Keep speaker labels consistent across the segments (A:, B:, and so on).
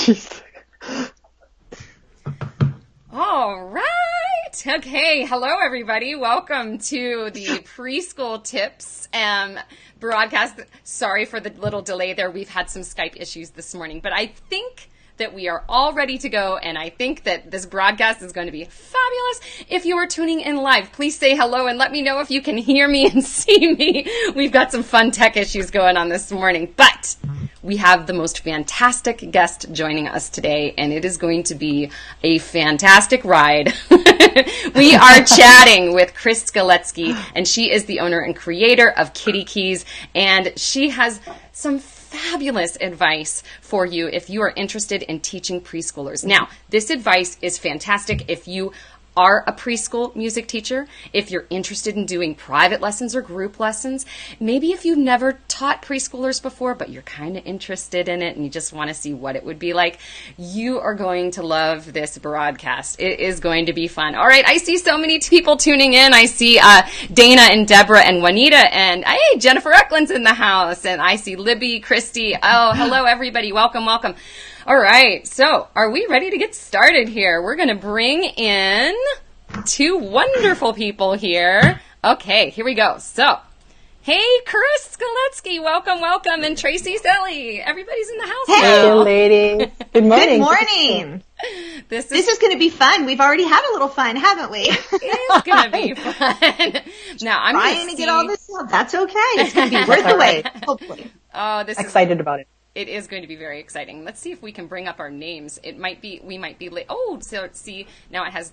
A: Jeez.
B: All right. Okay. Hello, everybody. Welcome to the Preschool Tips broadcast. Sorry for the little delay there. We've had some Skype issues this morning, but I think that we are all ready to go, and I think that this broadcast is going to be fabulous. If you are tuning in live, please say hello and let me know if you can hear me and see me. We've got some fun tech issues going on this morning, but we have the most fantastic guest joining us today, and it is going to be a fantastic ride. We are chatting with Kris Skaletski, and she is the owner and creator of Kitty Keys, and she has some fabulous advice for you if you are interested in teaching preschoolers. Now, this advice is fantastic if you are a preschool music teacher, if you're interested in doing private lessons or group lessons, maybe if you've never taught preschoolers before, but you're kind of interested in it and you just want to see what it would be like, you are going to love this broadcast. It is going to be fun. All right, I see so many people tuning in. I see Dana and Deborah and Juanita, and hey, Jennifer Eckland's in the house, and I see Libby, Christy. Oh, hello, everybody. Welcome, welcome. All right, so are we ready to get started here? We're going to bring in two wonderful people here. Okay, here we go. So, hey, Kris Skaletski, welcome, welcome, and Tracy Selly. Everybody's in the house now.
A: Hey, lady. Good morning.
C: Good morning. This is going to be fun. We've already had a little fun, haven't we?
B: It's going to be fun. Now, I'm
C: trying to get all this out. That's okay. It's going to be worth the wait, hopefully.
B: Oh,
A: excited about it.
B: It is going to be very exciting. Let's see if we can bring up our names. We might be late. Oh, so see, now it has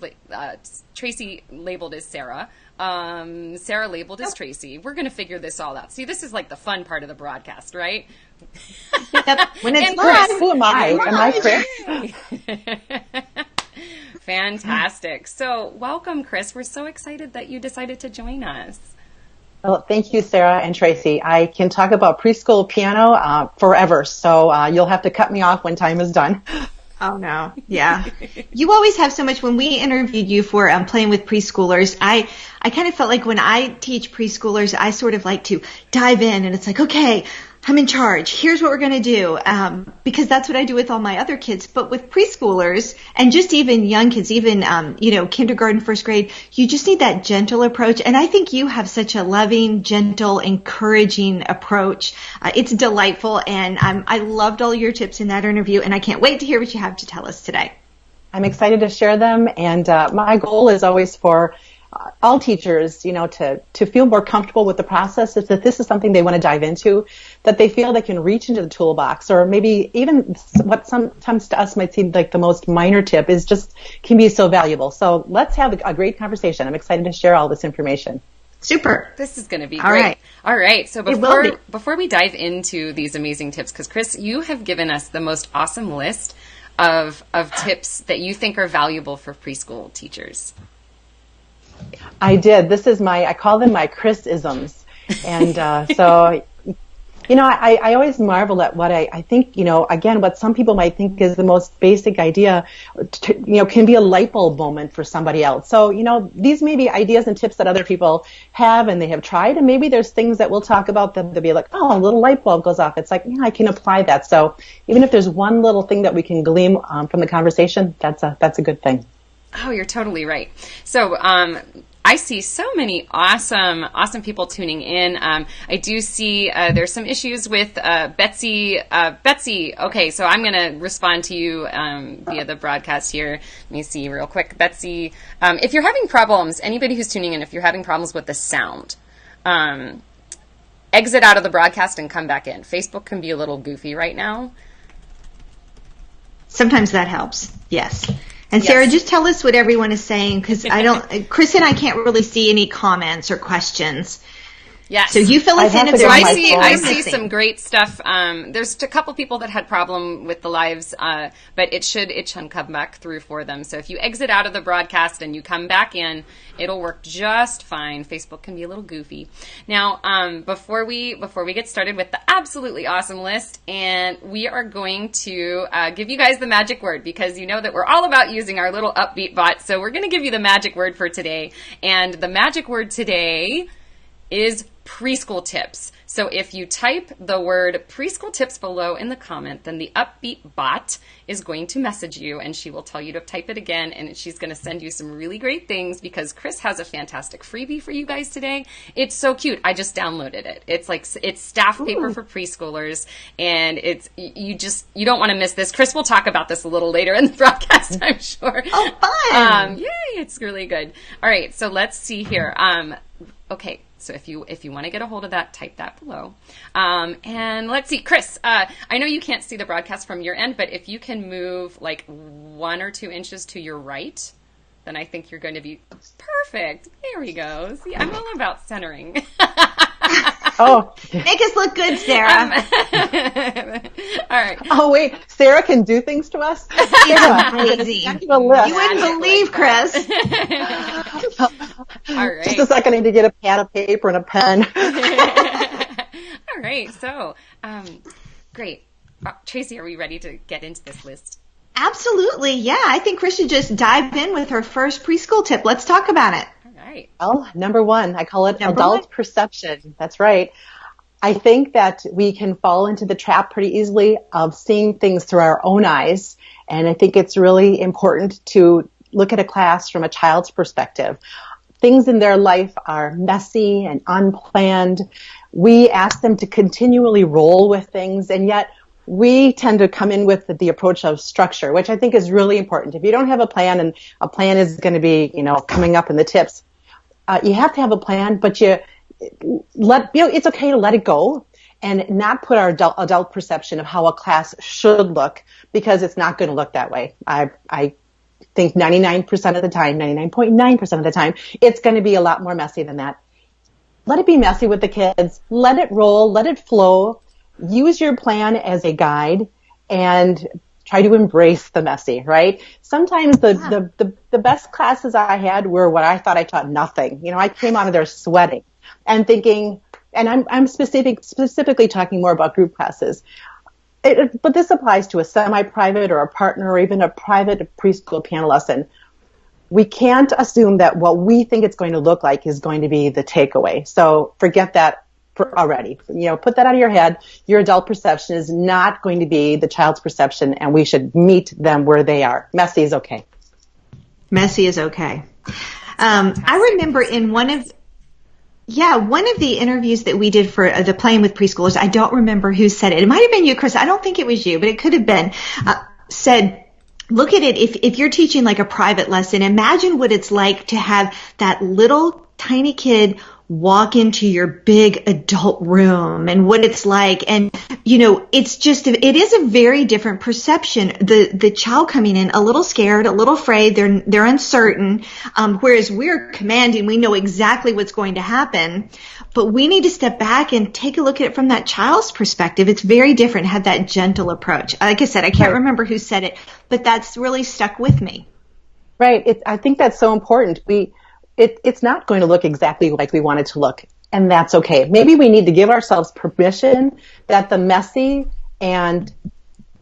B: Tracy labeled as Sarah. Sarah labeled as Tracy. We're going to figure this all out. See, this is like the fun part of the broadcast, right?
C: Yep. When it's
A: Kris, who am I? Am I Kris?
B: Fantastic. So welcome, Kris. We're so excited that you decided to join us.
A: Well, thank you, Sarah and Tracy. I can talk about preschool piano forever, so you'll have to cut me off when time is done.
C: Oh, no. Yeah. You always have so much. When we interviewed you for Playing with Preschoolers, I kind of felt like when I teach preschoolers, I sort of like to dive in, and it's like, okay, I'm in charge. Here's what we're going to do, because that's what I do with all my other kids. But with preschoolers and just even young kids, even, kindergarten, first grade, you just need that gentle approach. And I think you have such a loving, gentle, encouraging approach. It's delightful, and I loved all your tips in that interview, and I can't wait to hear what you have to tell us today.
A: I'm excited to share them, and my goal is always for all teachers, to feel more comfortable with the process. If this is something they want to dive into, that they feel they can reach into the toolbox, or maybe even what sometimes to us might seem like the most minor tip can be so valuable. So let's have a great conversation. I'm excited to share all this information.
C: Super.
B: This is going to be great. All right. So before we dive into these amazing tips, because Kris, you have given us the most awesome list of tips that you think are valuable for preschool teachers.
A: I did. I call them my Kris-isms. And so, I always marvel at what I think, again, what some people might think is the most basic idea, can be a light bulb moment for somebody else. So, these may be ideas and tips that other people have and they have tried. And maybe there's things that we'll talk about that they'll be like, oh, a little light bulb goes off. It's like, I can apply that. So even if there's one little thing that we can glean from the conversation, that's a good thing.
B: Oh, you're totally right. So, I see so many awesome people tuning in. I do see there's some issues with Betsy. Betsy, okay, so I'm going to respond to you via the broadcast here. Let me see real quick. Betsy, if you're having problems, anybody who's tuning in, if you're having problems with the sound, exit out of the broadcast and come back in. Facebook can be a little goofy right now.
C: Sometimes that helps, yes. And Sarah, just tell us what everyone is saying, because Kris and I can't really see any comments or questions.
B: Yes.
C: So you fill us in if there's
B: I see some great stuff. There's a couple people that had problem with the lives, but it should come back through for them. So if you exit out of the broadcast and you come back in, it'll work just fine. Facebook can be a little goofy. Now, before we get started with the absolutely awesome list, and we are going to give you guys the magic word, because you know that we're all about using our little upbeat bot. So we're going to give you the magic word for today, and the magic word today is preschool tips. So if you type the word preschool tips below in the comment, then the Upbeat bot is going to message you, and she will tell you to type it again, and she's going to send you some really great things because Kris has a fantastic freebie for you guys today. It's so cute. I just downloaded it. It's staff paper for preschoolers, and you don't want to miss this. Kris will talk about this a little later in the broadcast, I'm sure.
C: Oh, fun!
B: Yay, it's really good. All right, so let's see here. Okay, so if you want to get a hold of that, type that below. And let's see, Kris, I know you can't see the broadcast from your end, but if you can move like 1 or 2 inches to your right, then I think you're going to be perfect. There we go. See, I'm all about centering.
A: Oh,
C: make us look good, Sarah.
B: All right.
A: Oh, wait, Sarah can do things to us?
C: It's amazing.
A: You
C: wouldn't believe, Kris.
B: All right.
A: Just a second, I need to get a pad of paper and a pen.
B: All right. So, great. Tracy, are we ready to get into this list?
C: Absolutely. Yeah. I think Kris should just dive in with her first preschool tip. Let's talk about it.
B: All right.
A: Well, number 1, I call it
C: Number
A: adult
C: 1.
A: perception. That's right. I think that we can fall into the trap pretty easily of seeing things through our own eyes. And I think it's really important to look at a class from a child's perspective. Things in their life are messy and unplanned. We ask them to continually roll with things, and yet we tend to come in with the approach of structure, which I think is really important. If you don't have a plan, and a plan is going to be, coming up in the tips, you have to have a plan, but it's okay to let it go and not put our adult perception of how a class should look, because it's not going to look that way. I think 99% of the time, 99.9% of the time, it's going to be a lot more messy than that. Let it be messy with the kids. Let it roll. Let it flow. Use your plan as a guide and try to embrace the messy, right? Sometimes the best classes I had were what I thought I taught nothing. I came out of there sweating and thinking, and I'm specifically talking more about group classes. But this applies to a semi-private or a partner or even a private preschool piano lesson. We can't assume that what we think it's going to look like is going to be the takeaway. So forget that already. Put that out of your head. Your adult perception is not going to be the child's perception, and we should meet them where they are. Messy is okay.
C: Messy is okay. I remember in one of the interviews that we did for the Playing with Preschoolers, I don't remember who said it. It might have been you, Kris. I don't think it was you, but it could have been. Said, look at it. If you're teaching like a private lesson, imagine what it's like to have that little tiny kid walk into your big adult room and what it's like. And, it is a very different perception. The child coming in a little scared, a little afraid, they're uncertain, whereas we're commanding, we know exactly what's going to happen. But we need to step back and take a look at it from that child's perspective. It's very different, have that gentle approach. Like I said, I can't remember who said it, but that's really stuck with me.
A: Right. I think that's so important. It's not going to look exactly like we want it to look, and that's okay. Maybe we need to give ourselves permission that the messy and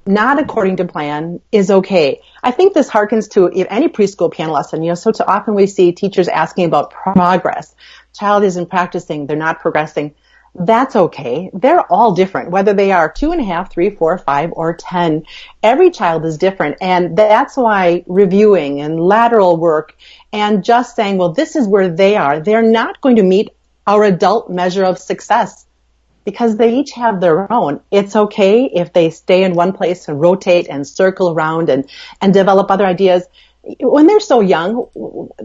A: not according to plan is okay. I think this harkens to any preschool piano lesson. So often we see teachers asking about progress. Child isn't practicing, they're not progressing. That's okay. They're all different, whether they are 2.5, 3, 4, 5, or 10. Every child is different, and that's why reviewing and lateral work and just saying, well, this is where they are, they're not going to meet our adult measure of success because they each have their own. It's okay if they stay in one place and rotate and circle around and develop other ideas. When they're so young,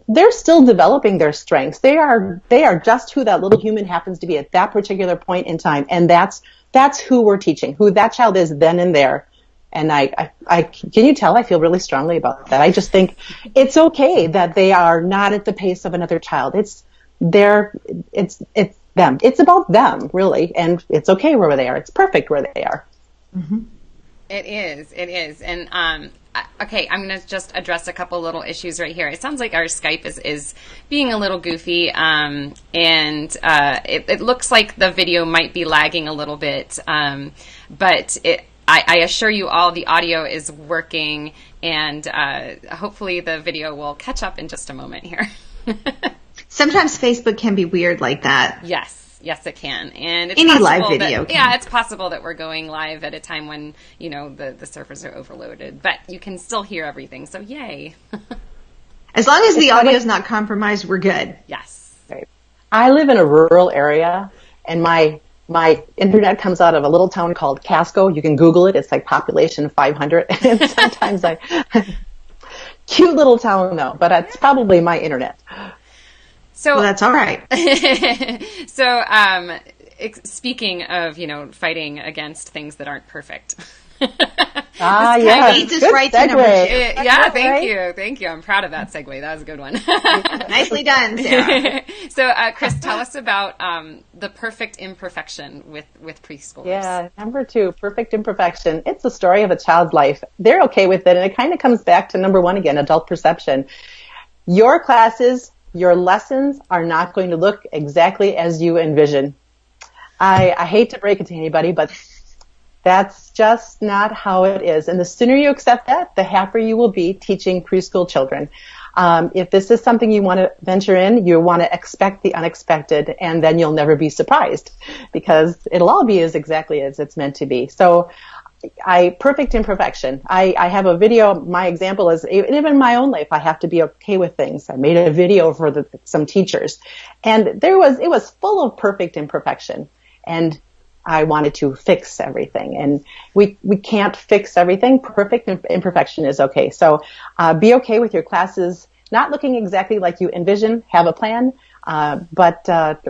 A: they're still developing their strengths. They are just who that little human happens to be at that particular point in time, and that's who we're teaching, who that child is then and there. And I can you tell I feel really strongly about that. I just think it's okay that they are not at the pace of another child. It's them. It's about them, really, and it's okay where they are. It's perfect where they are.
B: Mm-hmm. It is. And okay, I'm going to just address a couple little issues right here. It sounds like our Skype is being a little goofy, and it looks like the video might be lagging a little bit, but I assure you all the audio is working, and hopefully the video will catch up in just a moment here.
C: Sometimes Facebook can be weird like that.
B: Yes. Yes, it can. And it's
C: Any live
B: possible
C: video
B: that,
C: can.
B: yeah, it's possible that we're going live at a time when, the servers are overloaded, but you can still hear everything. So yay.
C: As long as the audio is not compromised, we're good.
B: Yes.
A: Right. I live in a rural area, and my internet comes out of a little town called Casco. You can Google it. It's like population 500. And sometimes cute little town though, but it's probably my internet.
B: So
C: well, that's all right.
B: So, speaking of, fighting against things that aren't perfect.
A: Yeah.
C: Leads us right to number 2.
B: Yeah, thank you. I'm proud of that segue. That was a good one.
C: Nicely done, Sarah.
B: So, Kris, tell us about the perfect imperfection with preschoolers.
A: Yeah, number 2, perfect imperfection. It's the story of a child's life. They're okay with it, and it kind of comes back to number 1 again, adult perception. Your classes, your lessons are not going to look exactly as you envision. I hate to break it to anybody, but that's just not how it is. And the sooner you accept that, the happier you will be teaching preschool children. If this is something you want to venture in, you want to expect the unexpected, and then you'll never be surprised because it'll all be exactly as it's meant to be. So perfect imperfection. I have a video. My example is even in my own life, I have to be okay with things. I made a video for some teachers, and it was full of perfect imperfection, and I wanted to fix everything, and we can't fix everything. Perfect imperfection is okay. So be okay with your classes not looking exactly like you envision. Have a plan, but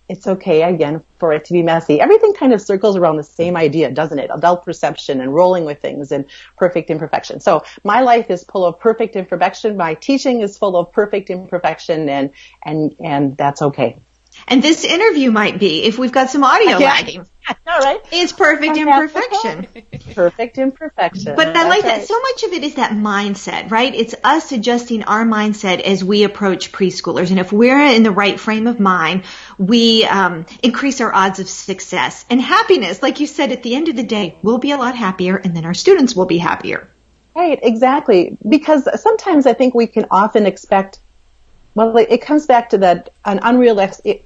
A: it's okay, again, for it to be messy. Everything kind of circles around the same idea, doesn't it? Adult perception and rolling with things and perfect imperfection. So my life is full of perfect imperfection. My teaching is full of perfect imperfection, and that's okay.
C: And this interview might be, if we've got some audio lagging.
A: All right.
C: It's perfect imperfection.
A: Perfect imperfection.
C: But I like that.
A: Right.
C: So much of it is that mindset, right? It's us adjusting our mindset as we approach preschoolers. And if we're in the right frame of mind, we increase our odds of success and happiness. Like you said, at the end of the day, we'll be a lot happier, and then our students will be happier.
A: Right, exactly. Because sometimes I think we can often expect, well, it comes back to an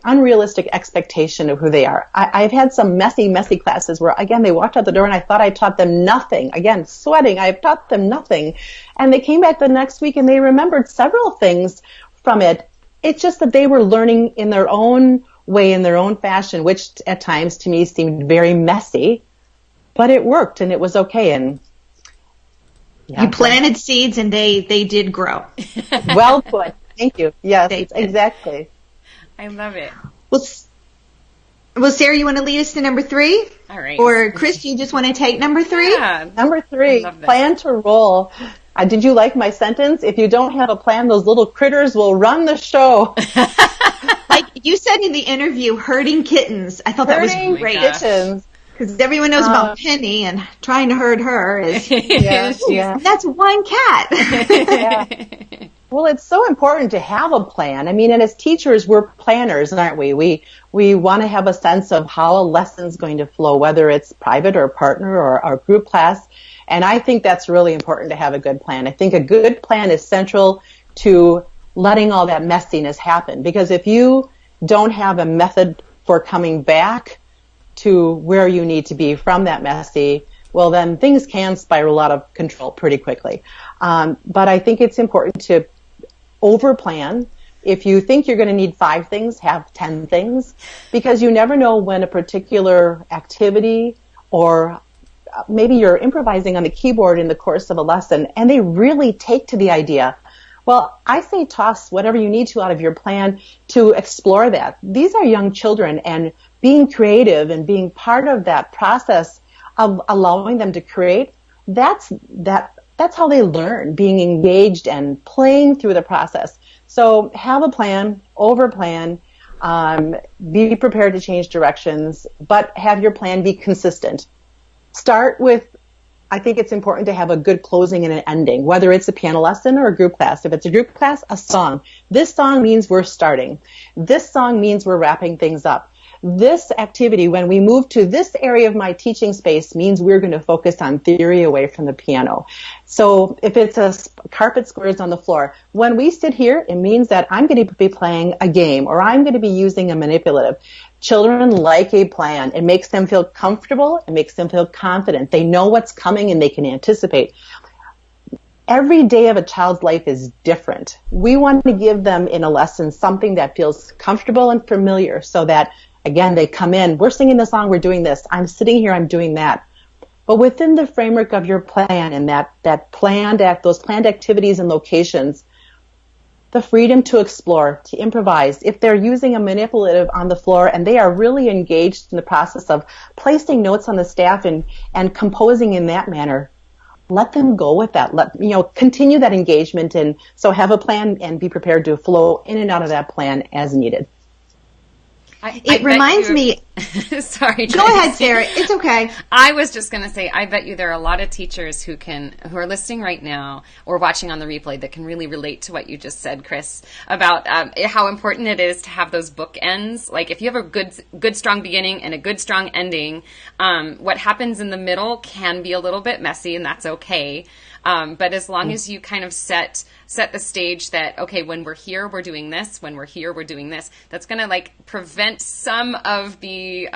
A: unrealistic expectation of who they are. I've had some messy classes where, again, they walked out the door and I thought I taught them nothing. Again, sweating, I've taught them nothing. And they came back the next week and they remembered several things from it. It's just that they were learning in their own way, in their own fashion, which at times to me seemed very messy, but it worked and it was okay. And yeah,
C: you planted seeds and they did grow.
A: Well put. Thank you. Yes, exactly.
B: I love it.
C: Well, Sarah, you want to lead us to number 3?
B: All right.
C: Or Kris, do you just want to take number 3?
B: Yeah.
A: Number 3, plan to roll. Did you like my sentence? If you don't have a plan, those little critters will run the show.
C: Like you said in the interview, herding kittens. I thought that was great.
A: Kittens.
C: Because everyone knows about Penny and trying to herd her.
A: Yeah.
C: That's one cat.
A: Yeah. Well, it's so important to have a plan. I mean, and as teachers, we're planners, aren't we? We want to have a sense of how a lesson's going to flow, whether it's private or partner or group class. And I think that's really important to have a good plan. I think a good plan is central to letting all that messiness happen. Because if you don't have a method for coming back to where you need to be from that messy, well, then things can spiral out of control pretty quickly. But I think it's important to overplan. If you think you're going to need 5 things, have 10 things, because you never know when a particular activity or maybe you're improvising on the keyboard in the course of a lesson and they really take to the idea. Well, I say toss whatever you need to out of your plan to explore that. These are young children, and being creative and being part of that process of allowing them to create, that's how they learn, being engaged and playing through the process. So have a plan, overplan, be prepared to change directions, but have your plan be consistent. Start with, I think it's important to have a good closing and an ending, whether it's a piano lesson or a group class. If it's a group class, a song. This song means we're starting. This song means we're wrapping things up. This activity, when we move to this area of my teaching space, means we're going to focus on theory away from the piano. So if it's a carpet squares on the floor, when we sit here, it means that I'm going to be playing a game or I'm going to be using a manipulative. Children like a plan. It makes them feel comfortable. It makes them feel confident. They know what's coming and they can anticipate. Every day of a child's life is different. We want to give them in a lesson something that feels comfortable and familiar so that, again, they come in, we're singing this song, we're doing this, I'm sitting here, I'm doing that. But within the framework of your plan and those planned activities and locations, the freedom to explore, to improvise. If they're using a manipulative on the floor and they are really engaged in the process of placing notes on the staff and composing in that manner, let them go with that. Continue that engagement, and so have a plan and be prepared to flow in and out of that plan as needed.
C: It reminds me.
B: Sorry.
C: Go ahead, Sarah. It's okay.
B: I was just going to say, I bet you there are a lot of teachers who are listening right now or watching on the replay that can really relate to what you just said, Kris, about how important it is to have those bookends. Like if you have a good strong beginning and a good strong ending, what happens in the middle can be a little bit messy, and that's okay. But as long as you kind of set the stage that, okay, when we're here, we're doing this. When we're here, we're doing this. That's going to like prevent some of the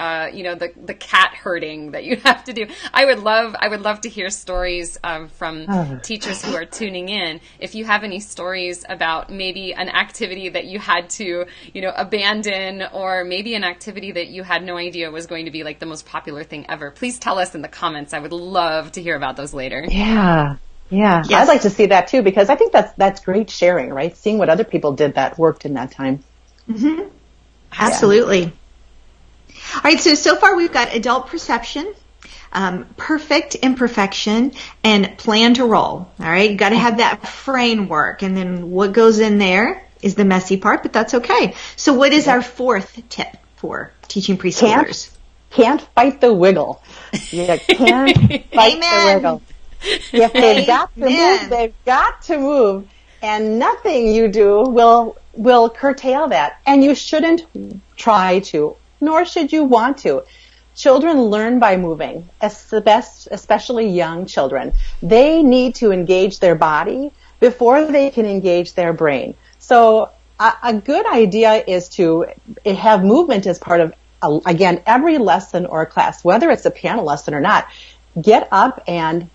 B: cat herding that you have to do. I would love to hear stories from teachers who are tuning in. If you have any stories about maybe an activity that you had to, abandon, or maybe an activity that you had no idea was going to be like the most popular thing ever, please tell us in the comments. I would love to hear about those later.
A: Yeah. Yeah,
C: yes.
A: I'd like to see that too, because I think that's great sharing, right? Seeing what other people did that worked in that time.
C: Mm-hmm. Absolutely. Yeah. All right, so far we've got adult perception, perfect imperfection, and plan to roll. All right, you got to have that framework, and then what goes in there is the messy part, but that's okay. So what is our fourth tip for teaching preschoolers?
A: Can't fight the wiggle. You can't fight the wiggle. If they've got to move, they've got to move, and nothing you do will curtail that. And you shouldn't try to, nor should you want to. Children learn by moving, especially young children. They need to engage their body before they can engage their brain. So a good idea is to have movement as part of, again, every lesson or class, whether it's a piano lesson or not. Get up and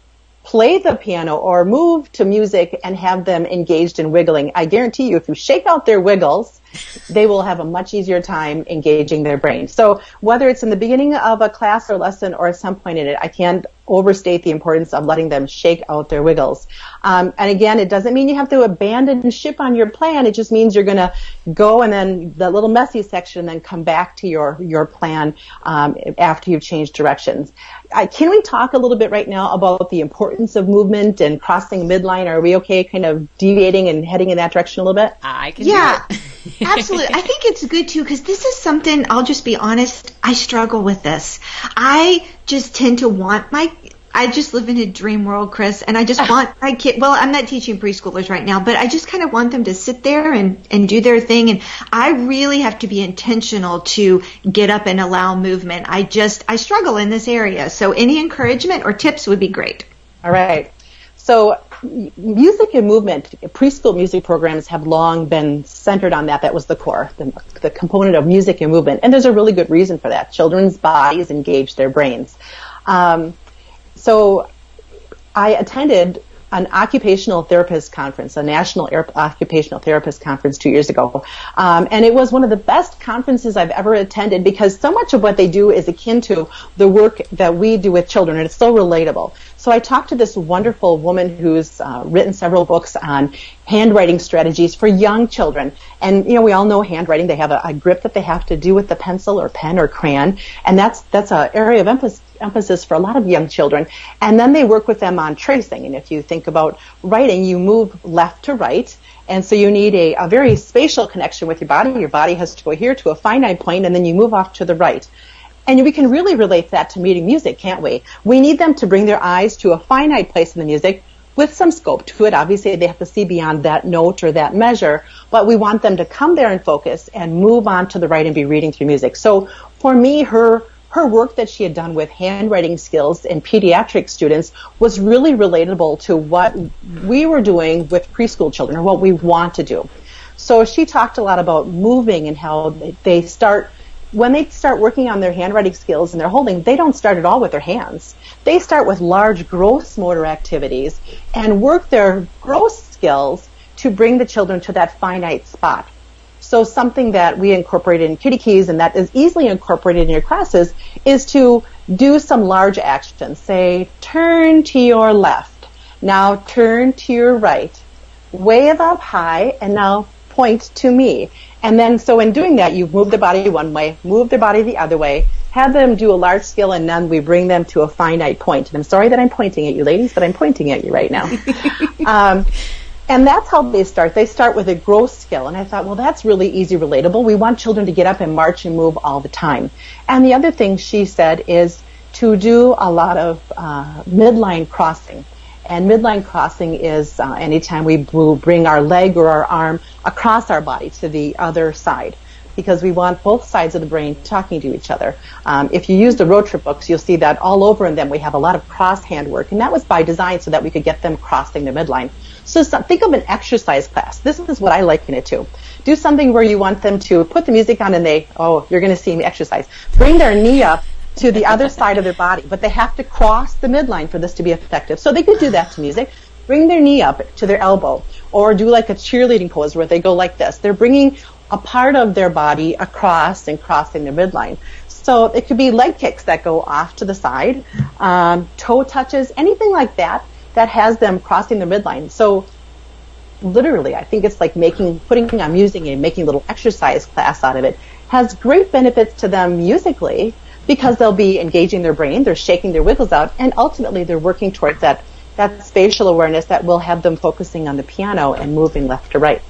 A: play the piano or move to music and have them engaged in wiggling. I guarantee you, if you shake out their wiggles, they will have a much easier time engaging their brain. So whether it's in the beginning of a class or lesson or at some point in it, I can't overstate the importance of letting them shake out their wiggles. And again, it doesn't mean you have to abandon ship on your plan. It just means you're going to go and then the little messy section and then come back to your plan after you've changed directions. Can we talk a little bit right now about the importance of movement and crossing midline? Are we okay kind of deviating and heading in that direction a little bit?
B: I can do it.
C: Absolutely. I think it's good too, because this is something, I'll just be honest, I struggle with this. I just tend to want I just live in a dream world, Kris, and I just want my kid, well, I'm not teaching preschoolers right now, but I just kind of want them to sit there and do their thing, and I really have to be intentional to get up and allow movement. I struggle in this area, so any encouragement or tips would be great.
A: All right. So music and movement, preschool music programs have long been centered on that. That was the core, the component of music and movement. And there's a really good reason for that. Children's bodies engage their brains. So I attended an occupational therapist conference, a national occupational therapist conference 2 years ago. And it was one of the best conferences I've ever attended because so much of what they do is akin to the work that we do with children, and it's so relatable. So I talked to this wonderful woman who's written several books on handwriting strategies for young children. And, we all know handwriting. They have a grip that they have to do with the pencil or pen or crayon. And that's an area of emphasis for a lot of young children. And then they work with them on tracing. And if you think about writing, you move left to right. And so you need a very spatial connection with your body. Your body has to go here to a finite point, and then you move off to the right. And we can really relate that to meeting music, can't we? We need them to bring their eyes to a finite place in the music with some scope to it. Obviously, they have to see beyond that note or that measure, but we want them to come there and focus and move on to the right and be reading through music. So for me, her work that she had done with handwriting skills in pediatric students was really relatable to what we were doing with preschool children, or what we want to do. So she talked a lot about moving and how when they start working on their handwriting skills and their holding, they don't start at all with their hands. They start with large gross motor activities and work their gross skills to bring the children to that finite spot. So something that we incorporate in Kitty Keys, and that is easily incorporated in your classes, is to do some large actions. Say, turn to your left. Now turn to your right. Wave up high, and now point to me. And then, so in doing that, you move the body one way, move the body the other way, have them do a large skill, and then we bring them to a finite point. And I'm sorry that I'm pointing at you, ladies, but I'm pointing at you right now. And that's how they start. They start with a gross skill. And I thought, well, that's really easy, relatable. We want children to get up and march and move all the time. And the other thing she said is to do a lot of midline crossing. And midline crossing is anytime we bring our leg or our arm across our body to the other side, because we want both sides of the brain talking to each other. If you use the road trip books, you'll see that all over in them we have a lot of cross hand work, and that was by design so that we could get them crossing the midline. So think of an exercise class. This is what I liken it to. Do something where you want them to put the music on and you're going to see me exercise. Bring their knee up to the other side of their body, but they have to cross the midline for this to be effective. So they could do that to music. Bring their knee up to their elbow, or do like a cheerleading pose where they go like this. They're bringing a part of their body across and crossing their midline. So it could be leg kicks that go off to the side, toe touches, anything like that has them crossing the midline. So literally, I think it's like putting on music and making a little exercise class out of it has great benefits to them musically, because they'll be engaging their brain, they're shaking their wiggles out, and ultimately they're working towards that spatial awareness that will have them focusing on the piano and moving left to right.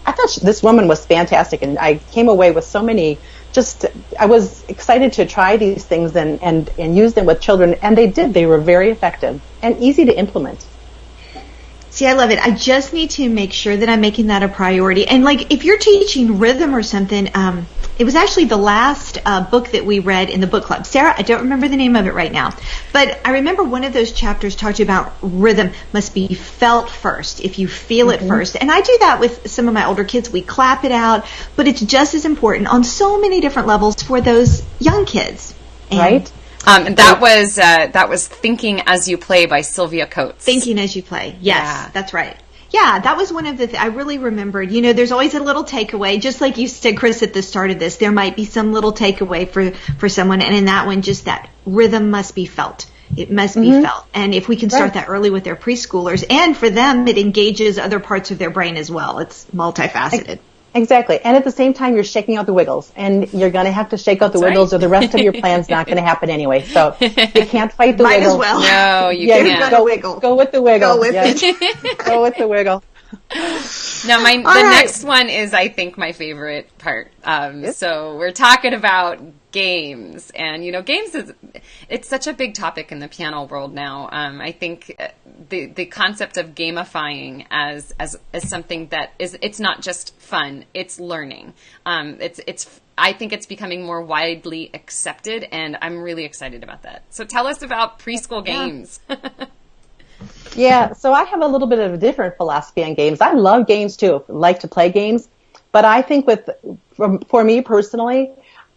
A: I thought this woman was fantastic, and I came away with so many, I was excited to try these things and use them with children, and they were very effective and easy to implement.
C: See, I love it. I just need to make sure that I'm making that a priority. And like, if you're teaching rhythm or something, it was actually the last book that we read in the book club. Sarah, I don't remember the name of it right now, but I remember one of those chapters talked about rhythm must be felt first, if you feel it first. And I do that with some of my older kids. We clap it out, but it's just as important on so many different levels for those young kids. And
A: right?
B: And that was Thinking as You Play by Sylvia Coates.
C: Thinking as You Play. Yes, That's right. Yeah, that was one of the I really remembered. You know, there's always a little takeaway. Just like you said, Kris, at the start of this, there might be some little takeaway for someone. And in that one, just that rhythm must be felt. It must be felt. And if we can start that early with their preschoolers, and for them, it engages other parts of their brain as well. It's multifaceted.
A: Exactly. And at the same time, you're shaking out the wiggles. And you're going to have to shake out the wiggles, or the rest of your plan's not going to happen anyway. So you can't fight the
C: Might
A: wiggles.
C: as well.
B: No, you can't.
C: Go wiggle.
A: Go with the wiggle.
C: Go with it.
A: Go with the wiggle.
B: Now, next one is, I think, my favorite part. So we're talking about games, and games it's such a big topic in the piano world now. I think the concept of gamifying as something that it's not just fun, it's learning. I think it's becoming more widely accepted, and I'm really excited about that. So tell us about preschool games.
A: Yeah, so I have a little bit of a different philosophy on games. I love games too, like to play games, but I think for me personally,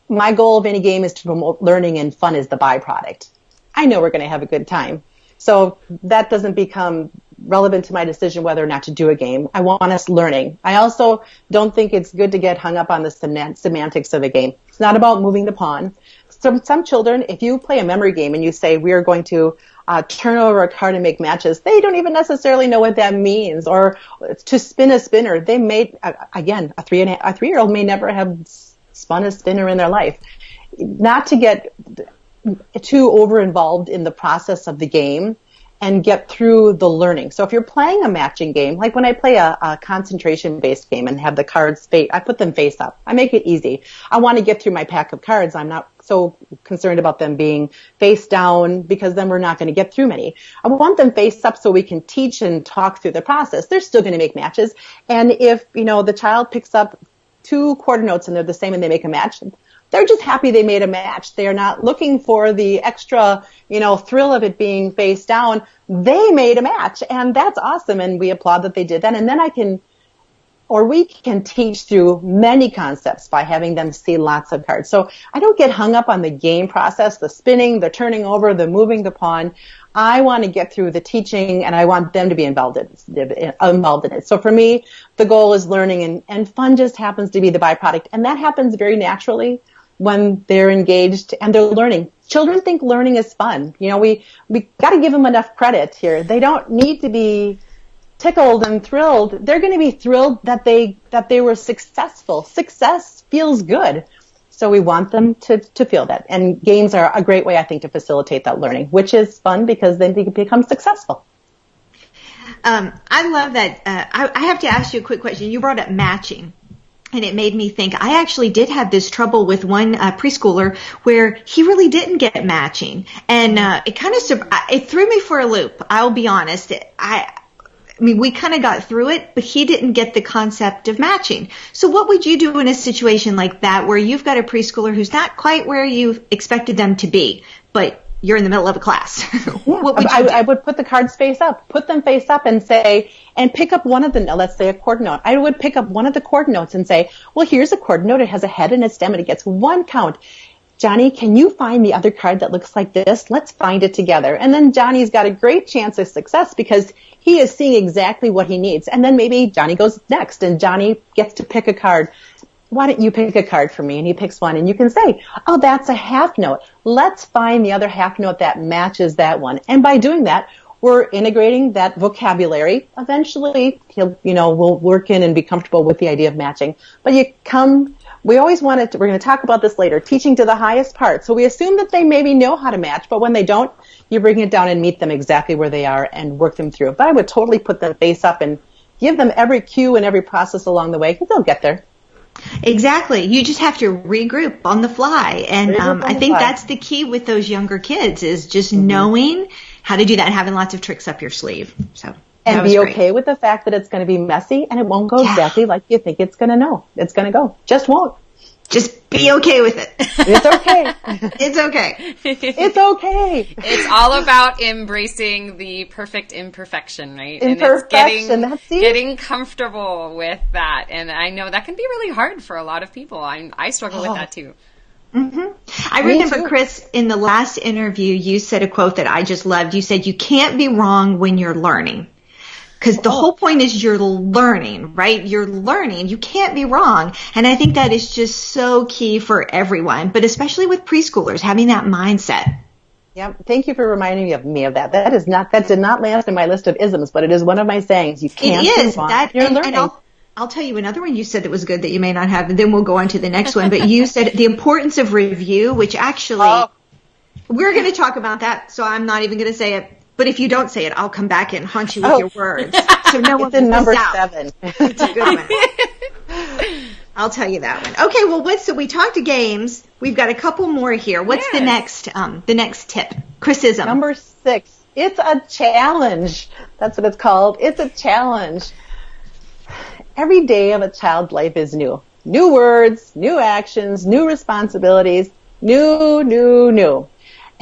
A: my goal of any game is to promote learning, and fun is the byproduct. I know we're going to have a good time, so that doesn't become relevant to my decision whether or not to do a game. I want us learning. I also don't think it's good to get hung up on the semantics of a game. It's not about moving the pawn. Some children, if you play a memory game and you say we are going to turn over a card and make matches, they don't even necessarily know what that means. Or to spin a spinner, they may, again, a 3-year-old may never have spun a spinner in their life. Not to get too over involved in the process of the game and get through the learning. So if you're playing a matching game, like when I play a concentration-based game and have the cards I put them face up. I make it easy. I want to get through my pack of cards. I'm not so concerned about them being face down, because then we're not going to get through many. I want them face up so we can teach and talk through the process. They're still going to make matches. And if, the child picks up 2 quarter notes and they're the same and they make a match, They're just happy they made a match. They're not looking for the extra, thrill of it being face down. They made a match, and that's awesome, and we applaud that they did that. And then we can teach through many concepts by having them see lots of cards. So I don't get hung up on the game process, the spinning, the turning over, the moving the pawn. I want to get through the teaching, and I want them to be involved in it. So for me, the goal is learning, and fun just happens to be the byproduct. And that happens very naturally when they're engaged and they're learning. Children think learning is fun. We got to give them enough credit here. They don't need to be tickled and thrilled. They're going to be thrilled that they were successful. Success feels good. So we want them to feel that. And games are a great way, I think, to facilitate that learning, which is fun because then they become successful.
C: I love that. I have to ask you a quick question. You brought up matching. And it made me think, I actually did have this trouble with one preschooler where he really didn't get matching. And it threw me for a loop. I'll be honest. I mean, we kind of got through it, but he didn't get the concept of matching. So what would you do in a situation like that where you've got a preschooler who's not quite where you expected them to be, but you're in the middle of a class? What would you do?
A: I would put the cards face up, put them face up and say, and pick up one of the, let's say a chord note. I would pick up one of the chord notes and say, well, here's a chord note. It has a head and a stem and it gets 1 count. Johnny, can you find the other card that looks like this? Let's find it together. And then Johnny's got a great chance of success because he is seeing exactly what he needs. And then maybe Johnny goes next and Johnny gets to pick a card. Why don't you pick a card for me? And he picks one and you can say, oh, that's a half note. Let's find the other half note that matches that one. And by doing that, we're integrating that vocabulary. Eventually, we'll work in and be comfortable with the idea of matching. But we always we're going to talk about this later, teaching to the highest part. So we assume that they maybe know how to match, but when they don't, you bring it down and meet them exactly where they are and work them through. But I would totally put them face up and give them every cue and every process along the way because they'll get there.
C: Exactly. You just have to regroup on the fly. And I think that's the key with those younger kids is just knowing how to do that and having lots of tricks up your sleeve. So.
A: And be okay with the fact that it's going to be messy and it won't go exactly like you think it's going to know. It's going to go. Just won't.
C: Just be okay with it.
A: It's okay.
C: It's okay.
A: It's okay.
B: It's all about embracing the perfect imperfection, right?
A: Imperfection.
B: And it's getting comfortable with that. And I know that can be really hard for a lot of people. I struggle with that too.
C: Mm-hmm. I remember, Kris, in the last interview, you said a quote that I just loved. You said, you can't be wrong when you're learning. Because the whole point is you're learning, right? You're learning. You can't be wrong. And I think that is just so key for everyone, but especially with preschoolers, having that mindset.
A: Yeah, thank you for reminding me of that. That did not land in my list of isms, but it is one of my sayings. You can't be wrong. You're learning.
C: And I'll tell you another one you said that was good that you may not have, and then we'll go on to the next one. But you said the importance of review, which actually we're going to talk about that, so I'm not even going to say it. But if you don't say it, I'll come back and haunt you with your words. So no one
A: in number 7.
C: It's a good one. I'll tell you that one. Okay, well, so we talked to games. We've got a couple more here. What's the next tip? Chrisism.
A: Number 6. It's a challenge. That's what it's called. It's a challenge. Every day of a child's life is new. New words, new actions, new responsibilities, new.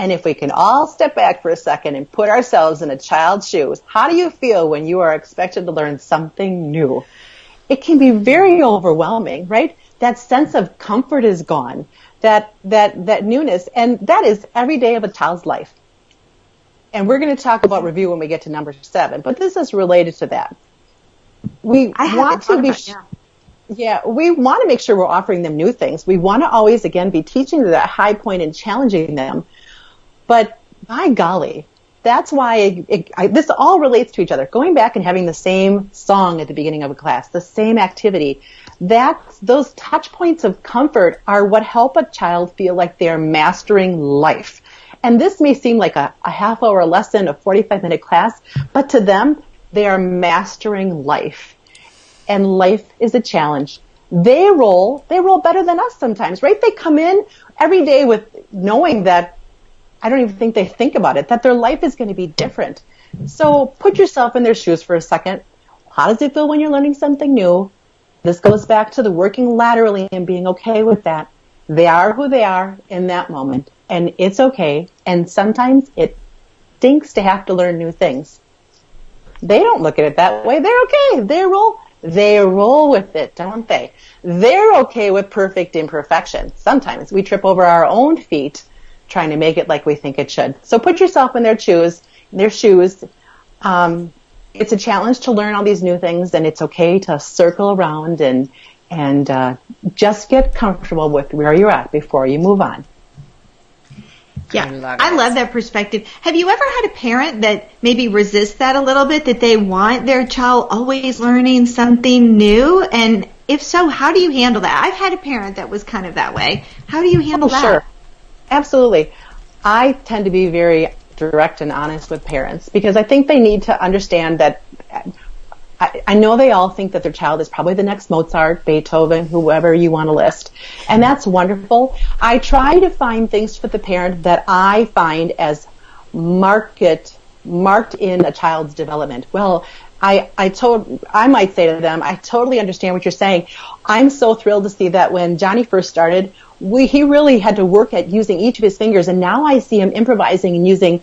A: And if we can all step back for a second and put ourselves in a child's shoes, how do you feel when you are expected to learn something new? It can be very overwhelming, right? That sense of comfort is gone, that newness, and that is every day of a child's life. And we're going to talk about review when we get to number 7, but this is related to that. We want to make sure we're offering them new things. We want to always, again, be teaching to that high point and challenging them. But by golly, that's why this all relates to each other. Going back and having the same song at the beginning of a class, the same activity, those touch points of comfort are what help a child feel like they're mastering life. And this may seem like a half-hour lesson, a 45-minute class, but to them, they are mastering life. And life is a challenge. They roll better than us sometimes, right? They come in every day with knowing that, I don't even think they think about it, that their life is going to be different. So put yourself in their shoes for a second. How does it feel when you're learning something new? This goes back to the working laterally and being okay with that. They are who they are in that moment, and it's okay. And sometimes it stinks to have to learn new things. They don't look at it that way. They're okay. They roll with it, don't they? They're okay with perfect imperfection. Sometimes we trip over our own feet trying to make it like we think it should. So put yourself in their shoes. It's a challenge to learn all these new things, and it's okay to circle around and just get comfortable with where you're at before you move on.
C: Yeah, I love that perspective. Have you ever had a parent that maybe resists that a little bit, that they want their child always learning something new? And if so, how do you handle that? I've had a parent that was kind of that way. How do you handle that?
A: Sure. Absolutely. I tend to be very direct and honest with parents because I think they need to understand that I know they all think that their child is probably the next Mozart, Beethoven, whoever you want to list. And that's wonderful. I try to find things for the parent that I find as marked in a child's development. Well, I might say to them, I totally understand what you're saying. I'm so thrilled to see that when Johnny first started, he really had to work at using each of his fingers, and now I see him improvising and using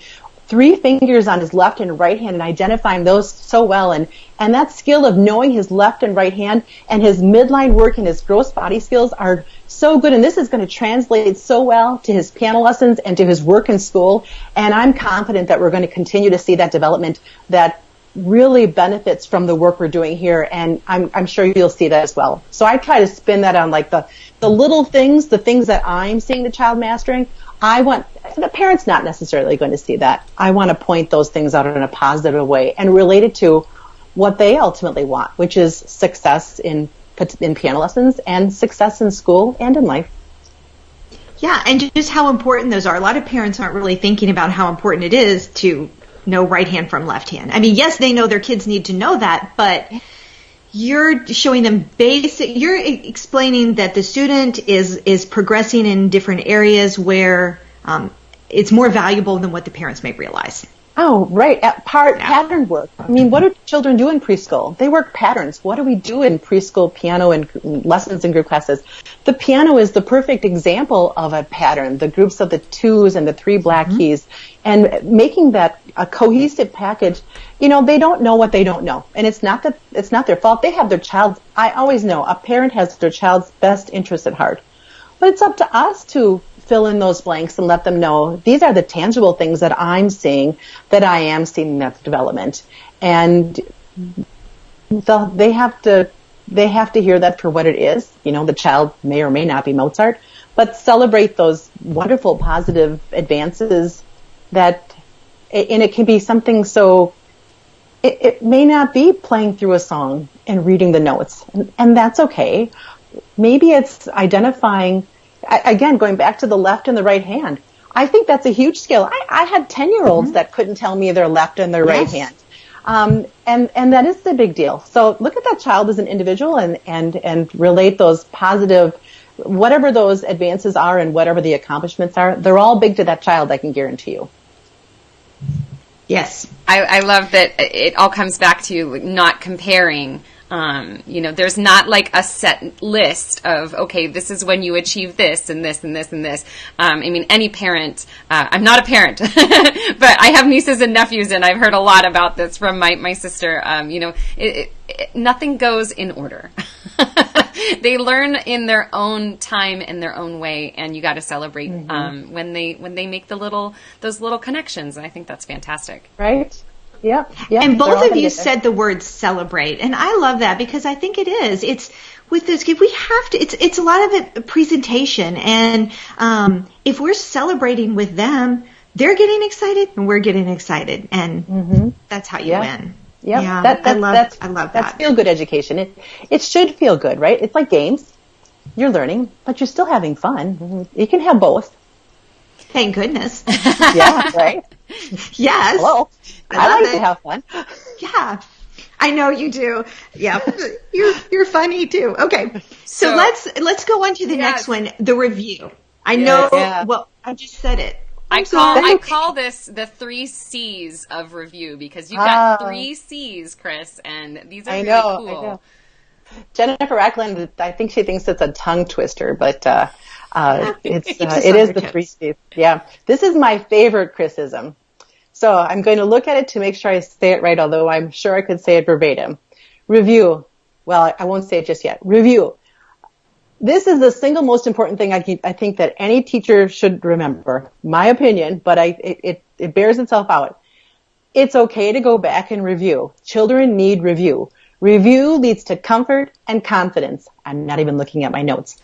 A: 3 fingers on his left and right hand and identifying those so well. And that skill of knowing his left and right hand and his midline work and his gross body skills are so good. And this is going to translate so well to his piano lessons and to his work in school. And I'm confident that we're going to continue to see that development that really benefits from the work we're doing here. And I'm sure you'll see that as well. So I try to spin that on like the little things, the things that I'm seeing the child mastering. The parent's not necessarily going to see that. I want to point those things out in a positive way and relate it to what they ultimately want, which is success in piano lessons and success in school and in life.
C: Yeah, and just how important those are. A lot of parents aren't really thinking about how important it is to know right hand from left hand. I mean, yes, they know their kids need to know that, but you're showing them you're explaining that the student is progressing in different areas where it's more valuable than what the parents may realize.
A: Oh, right. Pattern work. I mean, what do children do in preschool? They work patterns. What do we do in preschool piano and lessons and group classes? The piano is the perfect example of a pattern, the groups of the 2s and the 3 black keys, and making that a cohesive package. You know, they don't know what they don't know, and it's not their fault. They have I always know a parent has their child's best interest at heart, but it's up to us to fill in those blanks and let them know these are the tangible things that I'm seeing, that I am seeing in that development. And they have to hear that for what it is. You know, the child may or may not be Mozart, but celebrate those wonderful positive advances and it can be something so, it may not be playing through a song and reading the notes, and that's okay. Maybe it's identifying, again, going back to the left and the right hand. I think that's a huge skill. I had 10-year-olds that couldn't tell me their left and their right hand. And that is the big deal. So look at that child as an individual and relate those positive, whatever those advances are and whatever the accomplishments are, they're all big to that child, I can guarantee you.
C: Yes.
B: I love that it all comes back to not comparing. There's not like a set list of, okay, this is when you achieve this and this and this and this. I mean, any parent, I'm not a parent, but I have nieces and nephews, and I've heard a lot about this from my sister. Nothing goes in order. They learn in their own time, in their own way, and you got to celebrate when they make those little connections. And I think that's fantastic.
A: Right. Yeah.
C: And both of you said the word celebrate, and I love that because I think it is. It's with this kid, we have to. It's a lot of it presentation, and if we're celebrating with them, they're getting excited, and we're getting excited, and that's how you win.
A: Yep.
C: Yeah, I love that.
A: That's feel-good education. It should feel good, right? It's like games. You're learning, but you're still having fun. You can have both.
C: Thank goodness.
A: Yeah, right?
C: Yes.
A: Hello. I like to have fun.
C: Yeah. I know you do. Yeah. You're funny too. Okay. So let's go on to the next one, the review. I know well, I just said it.
B: I call this the 3 C's of review because you've got 3 C's, Kris, and these are really cool.
A: I know. Jennifer Ackland, I think she thinks it's a tongue twister, but It is the 3 C's. Yeah. This is my favorite Krisism. So I'm going to look at it to make sure I say it right, although I'm sure I could say it verbatim. Review. Well, I won't say it just yet. Review. This is the single most important thing I think that any teacher should remember. My opinion, but it bears itself out. It's okay to go back and review. Children need review. Review leads to comfort and confidence. I'm not even looking at my notes.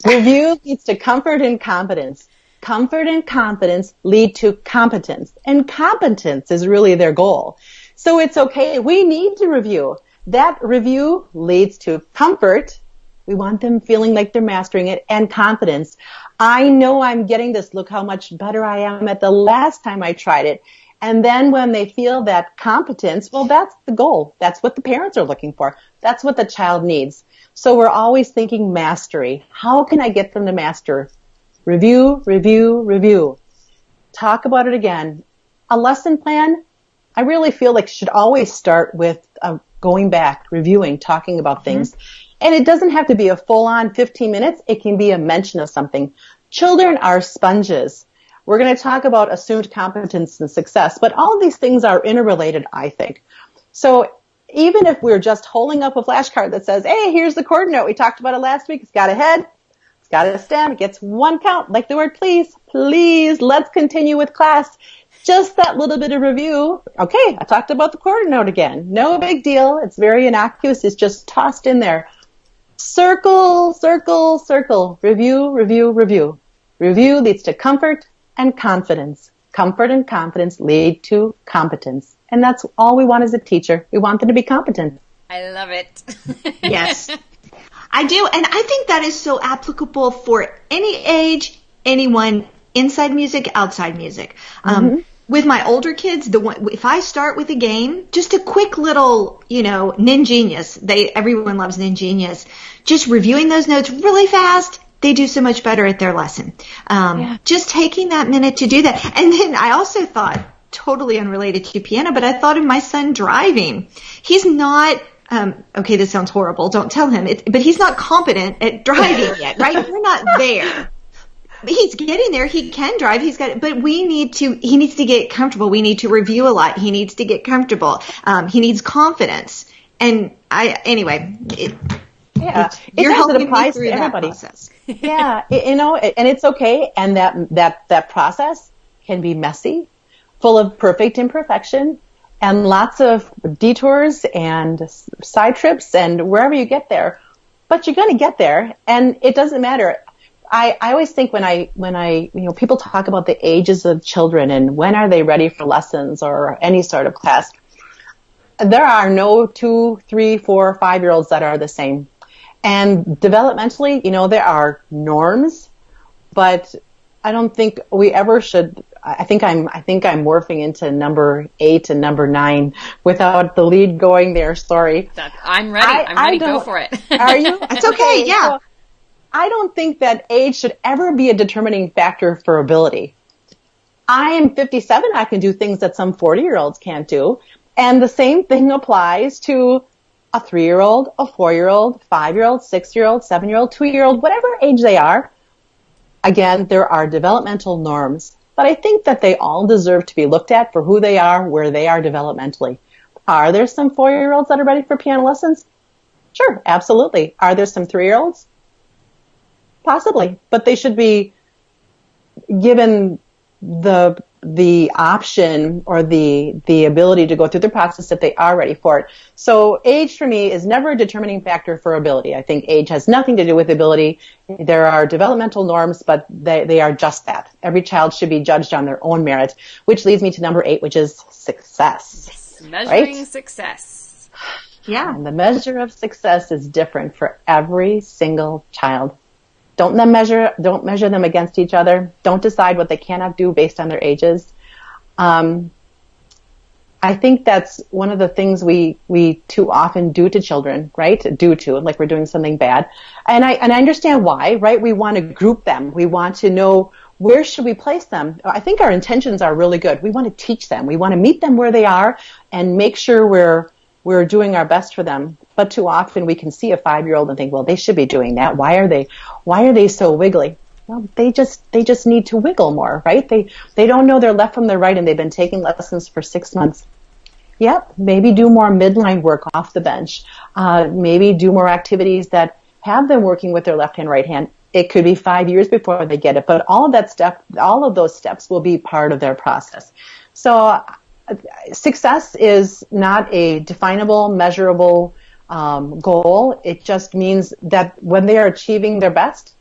A: Review leads to comfort and confidence. Comfort and confidence lead to competence. And competence is really their goal. So it's okay. We need to review. That review leads to comfort. We want them feeling like they're mastering it, and confidence. I know I'm getting this. Look how much better I am at the last time I tried it. And then when they feel that competence, well, that's the goal. That's what the parents are looking for. That's what the child needs. So we're always thinking mastery. How can I get them to master? Review, review, review. Talk about it again. A lesson plan, I really feel like should always start with going back, reviewing, talking about things. And it doesn't have to be a full-on 15 minutes. It can be a mention of something. Children are sponges. We're going to talk about assumed competence and success, but all of these things are interrelated, I think. So even if we're just holding up a flashcard that says, hey, here's the chord note. We talked about it last week. It's got a head. It's got a stem. It gets 1 count, like the word please. Please, let's continue with class. Just that little bit of review. Okay, I talked about the chord note again. No big deal. It's very innocuous. It's just tossed in there. Circle, circle, circle. Review, review, review. Review leads to comfort and confidence. Comfort and confidence lead to competence. And that's all we want as a teacher. We want them to be competent.
B: I love it.
C: Yes, I do. And I think that is so applicable for any age, anyone, inside music, outside music. With my older kids, if I start with a game, just a quick little, Ninjenius. Everyone loves Ninjenius. Just reviewing those notes really fast, they do so much better at their lesson. Just taking that minute to do that. And then I also thought, totally unrelated to piano, but I thought of my son driving. He's not, okay, this sounds horrible. Don't tell him. But he's not competent at driving yet, right? We're not there. He's getting there. He can drive. But he needs to get comfortable. We need to review a lot. He needs to get comfortable. He needs confidence. And you're helping me through that process.
A: Yeah. And it's okay. And that process can be messy, full of perfect imperfection and lots of detours and side trips and wherever you get there, but you're going to get there and it doesn't matter. I always think when I people talk about the ages of children and when are they ready for lessons or any sort of class, there are no 2, 3, 4, 5-year-olds that are the same. And developmentally, there are norms, but I don't think we ever should. I think I'm morphing into number 8 and number 9 without the lead going there. Sorry.
B: I'm ready. I'm ready. Go for it.
A: Are you?
C: It's okay. Yeah.
A: So, I don't think that age should ever be a determining factor for ability. I am 57. I can do things that some 40-year-olds can't do. And the same thing applies to a 3-year-old, a 4-year-old, 5-year-old, 6-year-old, 7-year-old, 2-year-old, whatever age they are. Again, there are developmental norms, but I think that they all deserve to be looked at for who they are, where they are developmentally. Are there some 4-year-olds that are ready for piano lessons? Sure, absolutely. Are there some 3-year-olds? Possibly, but they should be given the option or the ability to go through the process if they are ready for it. So age for me is never a determining factor for ability. I think age has nothing to do with ability. There are developmental norms, but they are just that. Every child should be judged on their own merit, which leads me to number 8, which is success.
B: Measuring success.
C: Yeah.
A: And the measure of success is different for every single child. Don't measure them against each other. Don't decide what they cannot do based on their ages. I think that's one of the things we too often do to children, right? Like we're doing something bad. And I understand why, right? We want to group them. We want to know where should we place them. I think our intentions are really good. We want to teach them. We want to meet them where they are and make sure we're doing our best for them. But too often we can see a 5-year-old and think, well, they should be doing that. Why are they so wiggly? Well, they just need to wiggle more, right? They don't know their left from their right, and they've been taking lessons for 6 months. Yep, maybe do more midline work off the bench. Maybe do more activities that have them working with their left hand, right hand. It could be 5 years before they get it, but all of those steps will be part of their process. So success is not a definable, measurable goal. It just means that when they are achieving their best,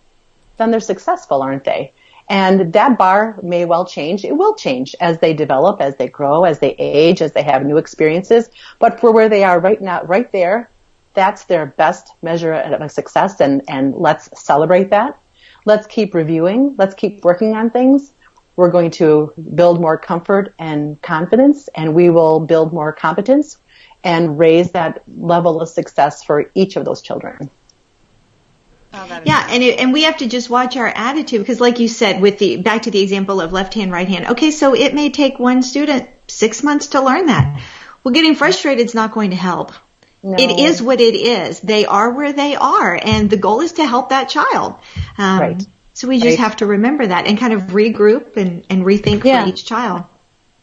A: then they're successful, aren't they? And that bar may well change. It will change as they develop, as they grow, as they age, as they have new experiences. But for where they are right now, right there, that's their best measure of success, and let's celebrate that. Let's keep reviewing. Let's keep working on things. We're going to build more comfort and confidence, and we will build more competence and raise that level of success for each of those children.
C: Oh, yeah, and we have to just watch our attitude, because like you said, back to the example of left hand, right hand. Okay, so it may take one student 6 months to learn that. Well, getting frustrated is not going to help. No. It is what it is. They are where they are, and the goal is to help that child.
A: Right.
C: So we just have to remember that and kind of regroup and rethink for each child.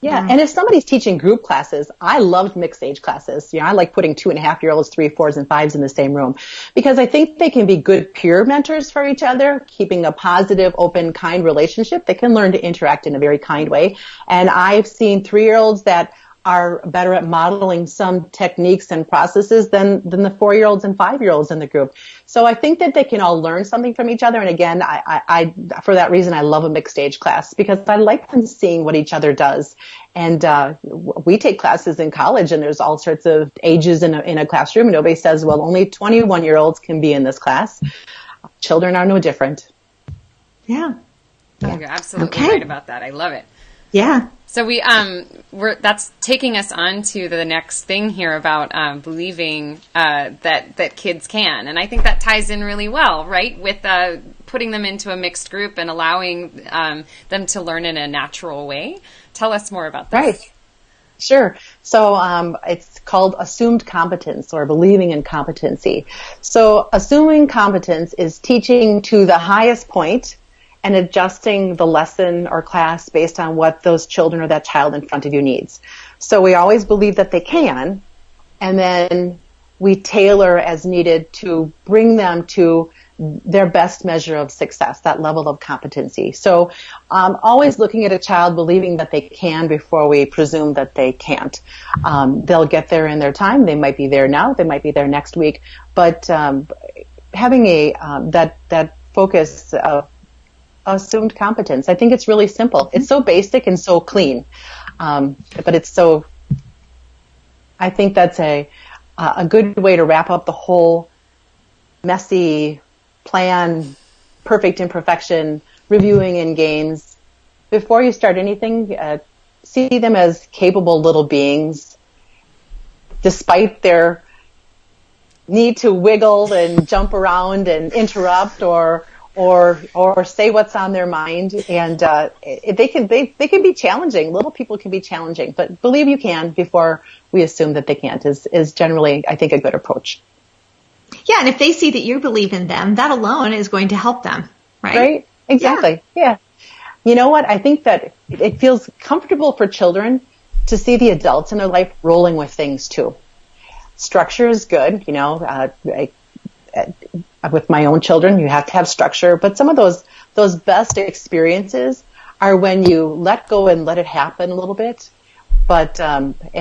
A: Yeah, and if somebody's teaching group classes, I loved mixed age classes. I like putting 2.5-year-olds, 3, 4s, and 5s in the same room, because I think they can be good peer mentors for each other, keeping a positive, open, kind relationship. They can learn to interact in a very kind way. And I've seen 3-year-olds that are better at modeling some techniques and processes than the 4-year-olds and 5-year-olds in the group. So I think that they can all learn something from each other. And again, I for that reason, I love a mixed age class, because I like them seeing what each other does. And we take classes in college, and there's all sorts of ages in a classroom. And nobody says, well, only 21-year-olds can be in this class. Children are no different.
C: Yeah.
B: Oh, you're absolutely right about that. I love it.
C: Yeah.
B: So that's taking us on to the next thing here about believing that kids can, and I think that ties in really well, right, with putting them into a mixed group and allowing them to learn in a natural way. Tell us more about that.
A: Right. Sure. So it's called assumed competence, or believing in competency. So assuming competence is teaching to the highest point and adjusting the lesson or class based on what those children or that child in front of you needs. So we always believe that they can, and then we tailor as needed to bring them to their best measure of success, that level of competency. So always looking at a child, believing that they can before we presume that they can't. They'll get there in their time. They might be there now. They might be there next week. But having that focus of assumed competence, I think it's really simple. It's so basic and so clean, but it's so. I think that's a good way to wrap up the whole messy plan, perfect imperfection, reviewing in games. Before you start anything, see them as capable little beings, despite their need to wiggle and jump around and interrupt or say what's on their mind. And they can be challenging. Little people can be challenging, but believe you can before we assume that they can't is generally, I think, a good approach.
C: Yeah, and if they see that you believe in them, that alone is going to help them, right?
A: Right? Exactly. Yeah. You know what? I think that it feels comfortable for children to see the adults in their life rolling with things too. Structure is good, with my own children, you have to have structure, but some of those best experiences are when you let go and let it happen a little bit, but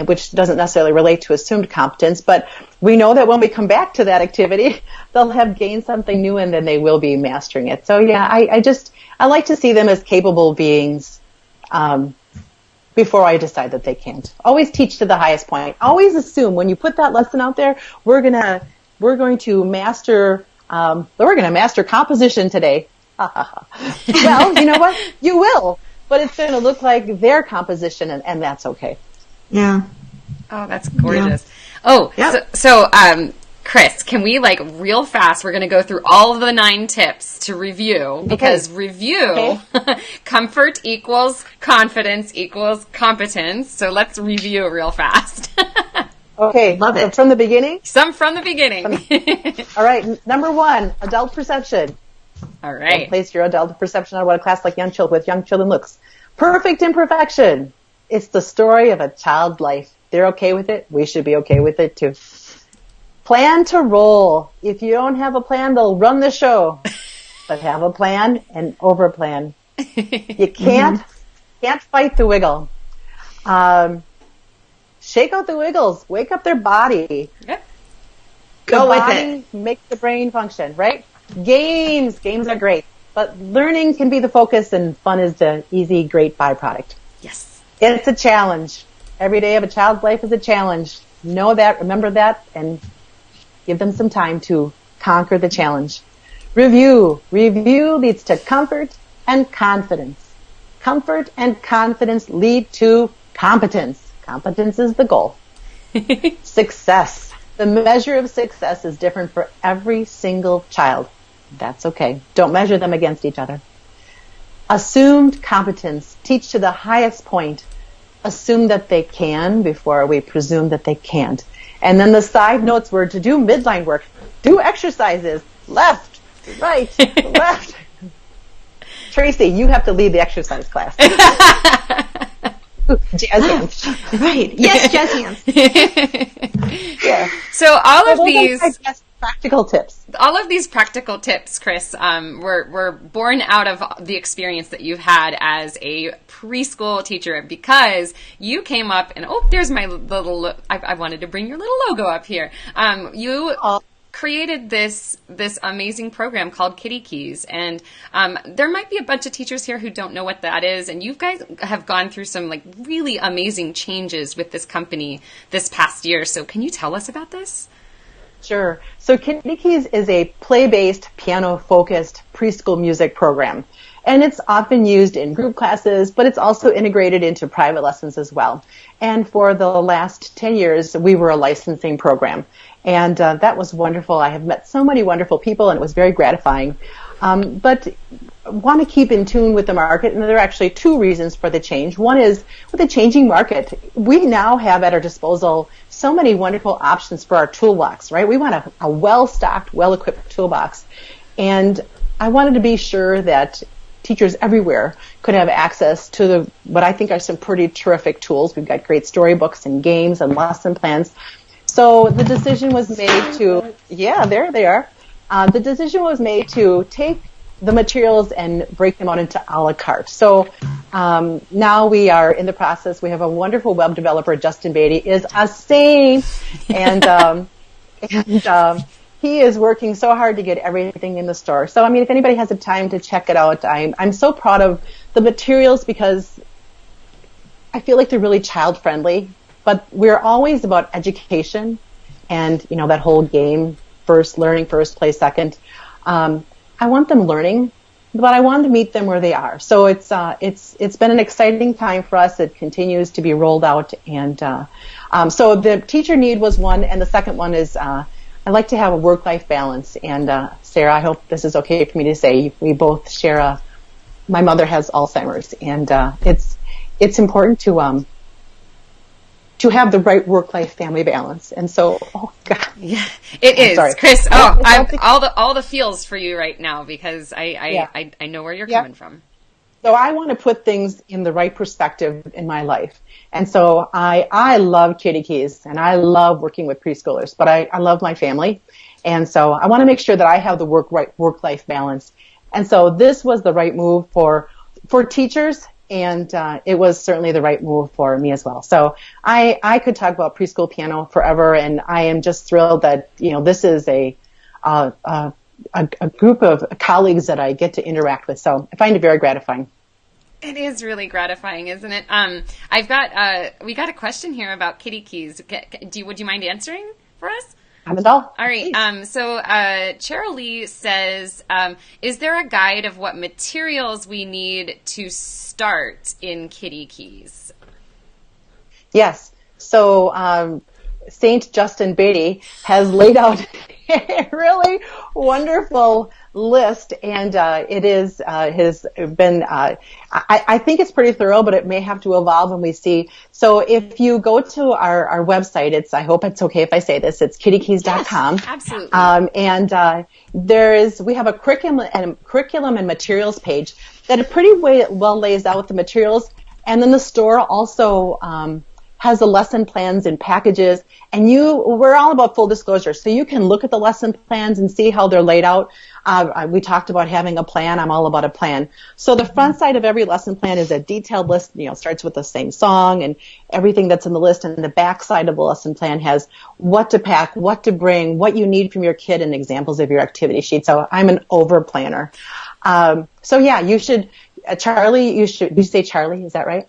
A: which doesn't necessarily relate to assumed competence, but we know that when we come back to that activity, they'll have gained something new, and then they will be mastering it. So yeah, I like to see them as capable beings before I decide that they can't. Always teach to the highest point. Always assume when you put that lesson out there, we're going to master composition today. Well, you know what? You will, but it's going to look like their composition, and that's okay.
C: Yeah.
B: Oh, that's gorgeous. Yeah. Oh, yep. So, Kris, can we real fast? We're going to go through all of the 9 tips to review, because comfort equals confidence equals competence. So let's review real fast.
A: Okay, love it. From the beginning?
B: Some from the beginning.
A: All right, number 1, adult perception.
B: All
A: Don't
B: right.
A: place your adult perception on what a class like with young children looks. Perfect imperfection. It's the story of a child's life. They're okay with it. We should be okay with it too. Plan to roll. If you don't have a plan, they'll run the show. But have a plan and over plan. You can't fight the wiggle. Shake out the wiggles. Wake up their body.
B: Yep.
C: Go with
A: it. Make the brain function, right? Games are great. But learning can be the focus and fun is the easy, great byproduct.
B: Yes.
A: It's a challenge. Every day of a child's life is a challenge. Know that, remember that, and give them some time to conquer the challenge. Review. Review leads to comfort and confidence. Comfort and confidence lead to competence. Competence is the goal. Success. The measure of success is different for every single child. That's okay. Don't measure them against each other. Assumed competence. Teach to the highest point. Assume that they can before we presume that they can't. And then the side notes were to do midline work. Do exercises. Left, right, left. Tracy, you have to lead the exercise class. Jazz hands.
C: Right. Yes, jazz hands.
A: Yeah.
B: So all of these
A: practical tips.
B: All of these practical tips, Kris, were born out of the experience that you've had as a preschool teacher, because you came up and, there's my little, I wanted to bring your little logo up here. You created this amazing program called Kitty Keys, and there might be a bunch of teachers here who don't know what that is, and you guys have gone through some really amazing changes with this company this past year. So can you tell us about this?
A: Sure. So Kitty Keys is a play-based, piano-focused preschool music program. And it's often used in group classes, but it's also integrated into private lessons as well. And for the last 10 years, we were a licensing program. And that was wonderful. I have met so many wonderful people, and it was very gratifying. But I want to keep in tune with the market, and there are actually two reasons for the change. One is, with the changing market, we now have at our disposal so many wonderful options for our toolbox, right? We want a well-stocked, well-equipped toolbox. And I wanted to be sure that teachers everywhere could have access to what I think are some pretty terrific tools. We've got great storybooks and games and lesson plans. So the decision was made to, there they are. The decision was made to take the materials and break them out into a la carte. So now we are in the process. We have a wonderful web developer, Justin Beatty, is a saint, and he is working so hard to get everything in the store. So, I mean, if anybody has the time to check it out, I'm so proud of the materials because I feel like they're really child-friendly. But we're always about education and, that whole game, first, learning first, play second. I want them learning, but I want to meet them where they are. So it's been an exciting time for us. It continues to be rolled out. And so the teacher need was one, and the second one is I like to have a work-life balance. And Sarah, I hope this is okay for me to say, we both share my mother has Alzheimer's, and it's important to have the right work-life family balance. And so, God.
B: Yeah, it is. Sorry. Kris, all the feels for you right now, because I know where you're coming from.
A: So I want to put things in the right perspective in my life. And so I love Kitty Keys, and I love working with preschoolers, but I love my family. And so I want to make sure that I have the work-life balance. And so this was the right move for teachers, and it was certainly the right move for me as well. So I could talk about preschool piano forever, and I am just thrilled that this is a group of colleagues that I get to interact with. So I find it very gratifying.
B: It is really gratifying, isn't it? We got a question here about Kitty Keys. Would you mind answering for us?
A: Not at all.
B: All right. So Cheryl Lee says, is there a guide of what materials we need to start in Kitty Keys?
A: Yes. So Saint Justin Beatty has laid out a really wonderful list, and it is has been. I think it's pretty thorough, but it may have to evolve when we see. So if you go to our website, I hope it's okay if I say this. It's kittykeys.com.
B: Yes, absolutely.
A: And we have a curriculum and materials page that pretty well lays out the materials, and then the store also has the lesson plans and packages, and we're all about full disclosure, so you can look at the lesson plans and see how they're laid out. We talked about having a plan. I'm all about a plan. So the front side of every lesson plan is a detailed list, starts with the same song and everything that's in the list, and the back side of the lesson plan has what to pack, what to bring, what you need from your kid, and examples of your activity sheet. So I'm an over planner. So yeah, you should, Charlie, you say Charlie, is that right?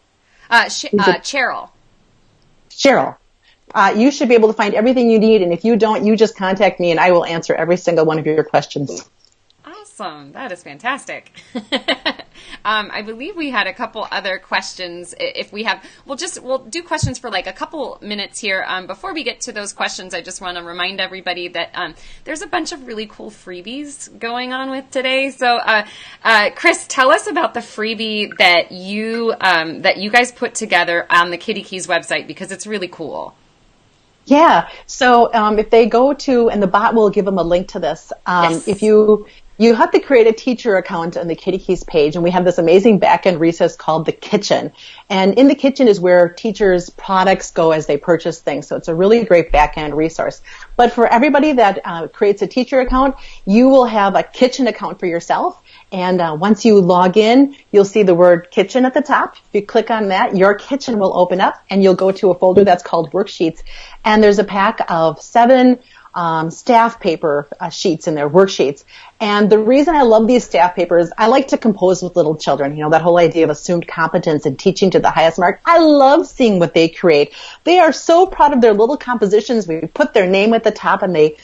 B: Cheryl.
A: Cheryl, you should be able to find everything you need, and if you don't, you just contact me and I will answer every single one of your questions.
B: Awesome. That is fantastic. I believe we had a couple other questions. If we have, we'll do questions for like a couple minutes here. Before we get to those questions, I just want to remind everybody that there's a bunch of really cool freebies going on with today. So, Kris, tell us about the freebie that you guys put together on the Kitty Keys website, because it's really cool.
A: Yeah. So if they go to, and the bot will give them a link to this.
B: Yes.
A: If you have to create a teacher account on the Kitty Keys page, and we have this amazing back-end resource called the Kitchen. And in the Kitchen is where teachers' products go as they purchase things. So it's a really great back-end resource. But for everybody that creates a teacher account, you will have a Kitchen account for yourself. And once you log in, you'll see the word Kitchen at the top. If you click on that, your Kitchen will open up, and you'll go to a folder that's called Worksheets. And there's a pack of 7 staff paper sheets in there, worksheets. And the reason I love these staff papers, I like to compose with little children, that whole idea of assumed competence and teaching to the highest mark. I love seeing what they create. They are so proud of their little compositions. We put their name at the top, and they,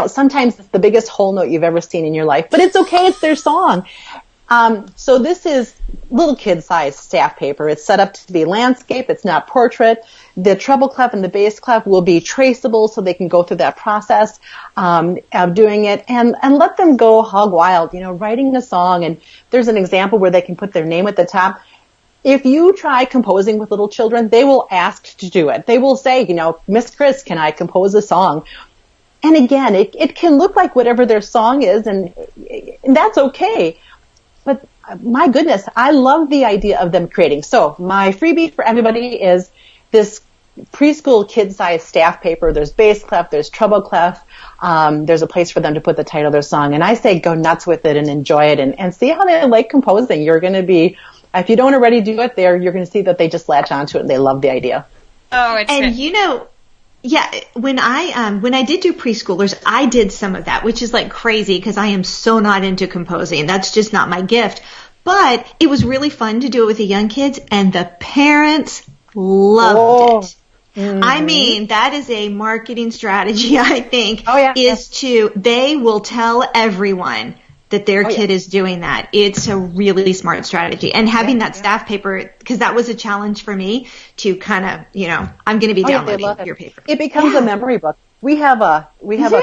A: sometimes it's the biggest whole note you've ever seen in your life, but it's okay, it's their song. So this is little kid-sized staff paper. It's set up to be landscape. It's not portrait. The treble clef and the bass clef will be traceable, so they can go through that process of doing it, and let them go hog wild, writing a song. And there's an example where they can put their name at the top. If you try composing with little children, they will ask to do it. They will say, Miss Kris, can I compose a song? And again, it can look like whatever their song is, and that's okay. But my goodness, I love the idea of them creating. So my freebie for everybody is this preschool kid-sized staff paper. There's bass clef, there's treble clef, there's a place for them to put the title of their song. And I say go nuts with it and enjoy it, and see how they like composing. You're going to be, if you don't already do it there, you're going to see that they just latch onto it and they love the idea.
B: Oh, it's
C: and
B: good.
C: Yeah, when I did do preschoolers, I did some of that, which is like crazy because I am so not into composing. That's just not my gift. But it was really fun to do it with the young kids, and the parents loved it. Mm-hmm. I mean, that is a marketing strategy, I think, they will tell everyone that their kid is doing that. It's a really smart strategy. And having that staff paper, because that was a challenge for me to kind of, I'm going to be downloading your paper.
A: It becomes a memory book. We have a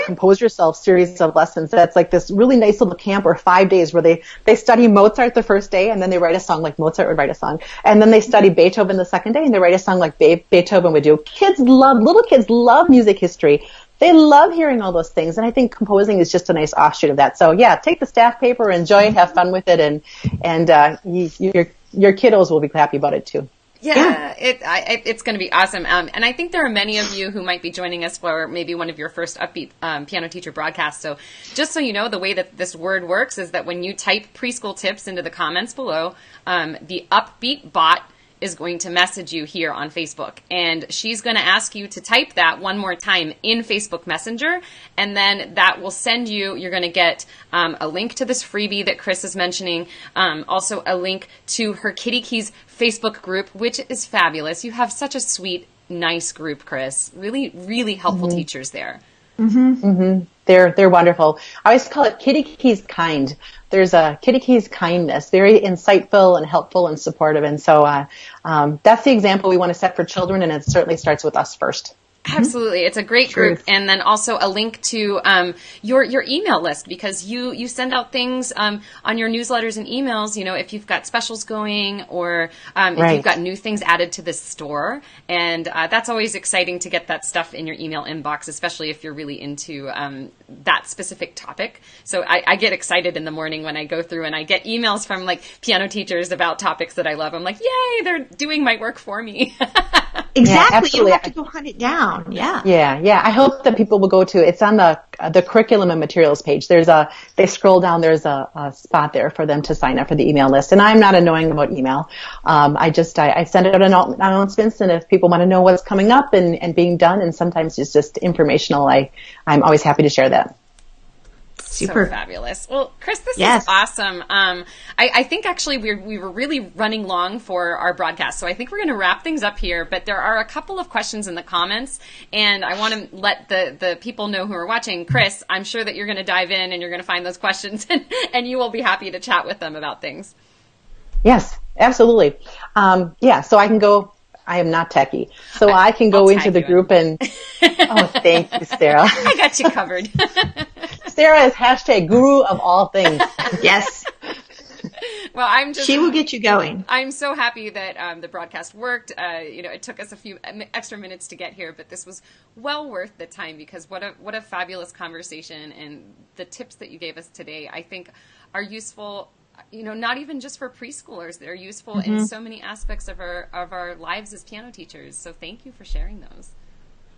A: Compose Yourself series of lessons that's like this really nice little camp or 5 days where they study Mozart the first day, and then they write a song like Mozart would write a song. And then they study Beethoven the second day, and they write a song like Beethoven would do. Little kids love music history. They love hearing all those things, and I think composing is just a nice offshoot of that. So yeah, take the staff paper, enjoy it, have fun with it, and your kiddos will be happy about it too.
B: Yeah, it's going to be awesome. And I think there are many of you who might be joining us for maybe one of your first Upbeat Piano Teacher broadcasts. So just so you know, the way that this word works is that when you type preschool tips into the comments below, the Upbeat bot is going to message you here on Facebook, and she's going to ask you to type that one more time in Facebook Messenger, and then that will send you, you're going to get a link to this freebie that Kris is mentioning, also a link to her Kitty Keys Facebook group, which is fabulous. You have such a sweet, nice group, Kris. Really, really helpful teachers there.
A: Mm-hmm. Mm-hmm. They're wonderful. I always call it Kitty Keys kind. There's a Kitty Keys kindness, very insightful and helpful and supportive. And so that's the example we want to set for children, and it certainly starts with us first.
B: Absolutely. It's a great
C: Truth.
B: group. And then also a link to your email list, because you send out things on your newsletters and emails, if you've got specials going, or if you've got new things added to the store. And that's always exciting to get that stuff in your email inbox, especially if you're really into that specific topic. So I get excited in the morning when I go through and I get emails from like piano teachers about topics that I love. I'm like, yay, they're doing my work for me.
C: Exactly. You don't have to go hunt it down. Yeah.
A: Yeah. I hope that people will go to, it's on the curriculum and materials page. They scroll down, there's a spot there for them to sign up for the email list. And I'm not annoying about email. I send out announcements, and if people want to know what's coming up and being done, and sometimes it's just informational, I'm always happy to share that.
C: Super.
B: So fabulous. Well, Kris, this
C: Yes.
B: is awesome. I think actually we were really running long for our broadcast, so I think we're going to wrap things up here. But there are a couple of questions in the comments, and I want to let the people know who are watching. Kris, I'm sure that you're going to dive in and you're going to find those questions, and you will be happy to chat with them about things.
A: Yes, absolutely. So I can go. I am not techie, so I can go into the group and. Oh, thank you, Sarah.
B: I got you covered.
A: Sarah is hashtag guru of all things.
C: Yes.
B: Well,
C: she will get you going.
B: I'm so happy that the broadcast worked. It took us a few extra minutes to get here, but this was well worth the time, because what a fabulous conversation, and the tips that you gave us today, I think, are useful. Not even just for preschoolers; they're useful in so many aspects of our lives as piano teachers. So thank you for sharing those.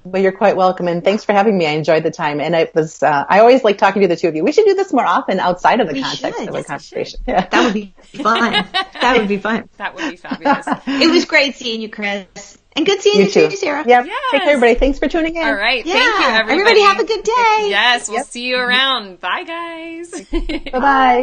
A: Well, you're quite welcome, and thanks for having me. I enjoyed the time, and it was. I always like talking to the two of you. We should do this more often outside of the context of a conversation. Yeah.
C: That would be fun. That would be fun.
B: That would be fabulous.
C: It was great seeing you, Kris, and good seeing you too, Sarah.
A: Yep.
B: Yes.
A: Take care, everybody. Thanks for tuning in.
B: All right.
C: Yeah.
B: Thank you, everybody.
C: Everybody have a good day.
B: Yes, we'll see you around. Bye, guys.
A: Bye-bye.